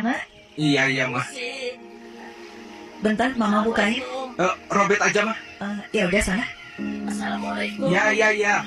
ya, Mak? Iya, Mah. Bentar, Mama bukain. Robert aja, Mah. Ya udah sana. Assalamualaikum. Ya.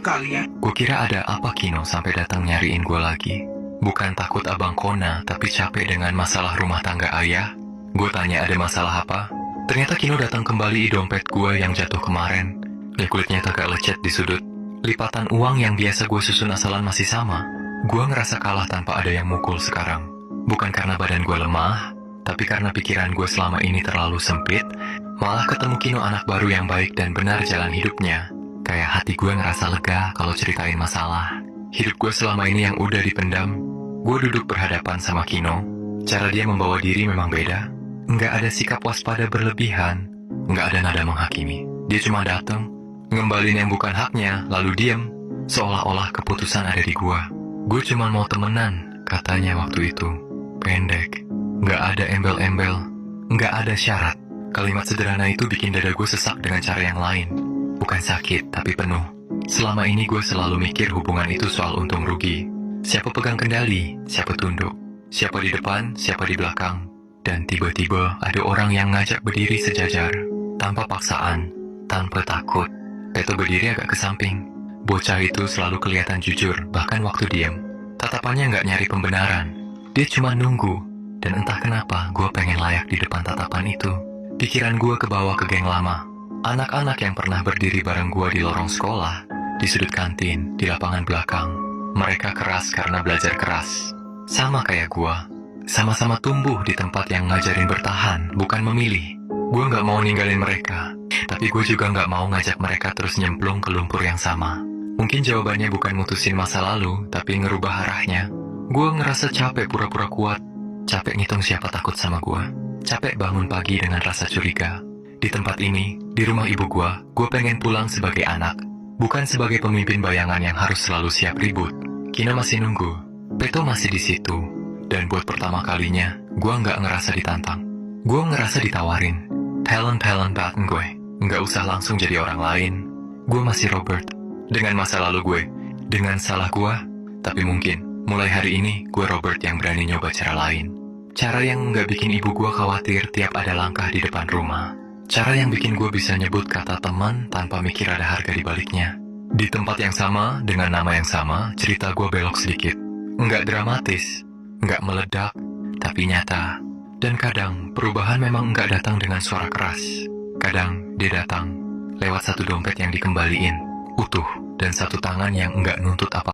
Kalian? Gue kira ada apa Kino sampai datang nyariin gue lagi. Bukan takut abang Kona, tapi capek dengan masalah rumah tangga ayah. Gue tanya ada masalah apa. Ternyata Kino datang kembali dompet gue yang jatuh kemarin. Ya kulitnya agak lecet di sudut. Lipatan uang yang biasa gue susun asalan masih sama. Gue ngerasa kalah tanpa ada yang mukul sekarang. Bukan karena badan gue lemah, tapi karena pikiran gue selama ini terlalu sempit. Malah ketemu Kino anak baru yang baik dan benar jalan hidupnya. Kayak hati gue ngerasa lega kalau ceritain masalah. Hidup gue selama ini yang udah dipendam. Gue duduk berhadapan sama Kino. Cara dia membawa diri memang beda. Nggak ada sikap waspada berlebihan. Nggak ada nada menghakimi. Dia cuma datang, ngembalin yang bukan haknya, lalu diem. Seolah-olah keputusan ada di gue. Gue cuma mau temenan, katanya waktu itu. Pendek. Nggak ada embel-embel. Nggak ada syarat. Kalimat sederhana itu bikin dada gue sesak dengan cara yang lain. Bukan sakit, tapi penuh. Selama ini gue selalu mikir hubungan itu soal untung rugi. Siapa pegang kendali, siapa tunduk. Siapa di depan, siapa di belakang. Dan tiba-tiba ada orang yang ngajak berdiri sejajar. Tanpa paksaan, tanpa takut. Peto berdiri agak ke samping. Bocah itu selalu kelihatan jujur, bahkan waktu diam. Tatapannya nggak nyari pembenaran. Dia cuma nunggu. Dan entah kenapa gue pengen layak di depan tatapan itu. Pikiran gue kebawa ke geng lama. Anak-anak yang pernah berdiri bareng gua di lorong sekolah, di sudut kantin, di lapangan belakang. Mereka keras karena belajar keras. Sama kayak gua. Sama-sama tumbuh di tempat yang ngajarin bertahan, bukan memilih. Gua nggak mau ninggalin mereka, tapi gue juga nggak mau ngajak mereka terus nyemplung ke lumpur yang sama. Mungkin jawabannya bukan mutusin masa lalu, tapi ngerubah arahnya. Gua ngerasa capek pura-pura kuat. Capek ngitung siapa takut sama gua. Capek bangun pagi dengan rasa curiga. Di tempat ini, di rumah ibu gue pengen pulang sebagai anak. Bukan sebagai pemimpin bayangan yang harus selalu siap ribut. Kino masih nunggu. Peto masih di situ. Dan buat pertama kalinya, gue nggak ngerasa ditantang. Gue ngerasa ditawarin. Talent batin gue. Nggak usah langsung jadi orang lain. Gue masih Robert. Dengan masa lalu gue. Dengan salah gue. Tapi mungkin, mulai hari ini, gue Robert yang berani nyoba cara lain. Cara yang nggak bikin ibu gue khawatir tiap ada langkah di depan rumah. Cara yang bikin gue bisa nyebut kata teman tanpa mikir ada harga di baliknya. Di tempat yang sama, dengan nama yang sama, cerita gue belok sedikit. Nggak dramatis, nggak meledak, tapi nyata. Dan kadang, perubahan memang nggak datang dengan suara keras. Kadang, dia datang lewat satu dompet yang dikembaliin, utuh, dan satu tangan yang nggak nuntut apa.